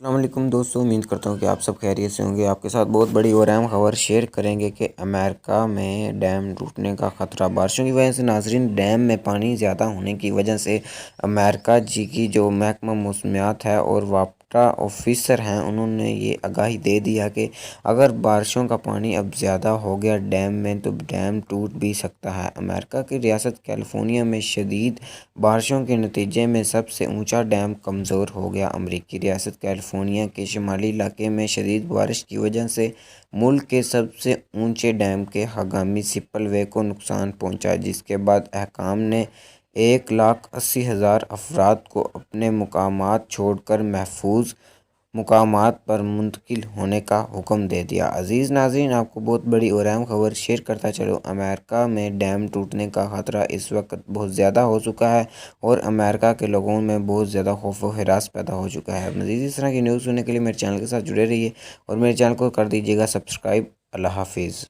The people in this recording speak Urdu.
السلام علیکم دوستوں، امید کرتا ہوں کہ آپ سب خیریت سے ہوں گے۔ آپ کے ساتھ بہت بڑی اور اہم خبر شیئر کریں گے کہ امریکہ میں ڈیم ٹوٹنے کا خطرہ۔ بارشوں کی وجہ سے ناظرین، ڈیم میں پانی زیادہ ہونے کی وجہ سے امریکہ کی جو محکمہ موسمیات ہے اور واپڈا آفیسر ہیں، انہوں نے یہ آگاہی دے دیا کہ اگر بارشوں کا پانی اب زیادہ ہو گیا ڈیم میں تو ڈیم ٹوٹ بھی سکتا ہے۔ امریکہ کی ریاست کیلیفورنیا میں شدید بارشوں کے نتیجے میں سب سے اونچا ڈیم کمزور ہو گیا۔ امریکی ریاست کیلیفورنیا کے شمالی علاقے میں شدید بارش کی وجہ سے ملک کے سب سے اونچے ڈیم کے ہنگامی سپل وے کو نقصان پہنچا، جس کے بعد حکام نے 180,000 افراد کو اپنے مقامات چھوڑ کر محفوظ مقامات پر منتقل ہونے کا حکم دے دیا۔ عزیز ناظرین، آپ کو بہت بڑی اور اہم خبر شیئر کرتا چلوں۔ امریکہ میں ڈیم ٹوٹنے کا خطرہ اس وقت بہت زیادہ ہو چکا ہے اور امریکہ کے لوگوں میں بہت زیادہ خوف و ہراس پیدا ہو چکا ہے۔ مزید اس طرح کی نیوز سننے کے لیے میرے چینل کے ساتھ جڑے رہیے اور میرے چینل کو کر دیجیے گا سبسکرائب۔ اللہ حافظ۔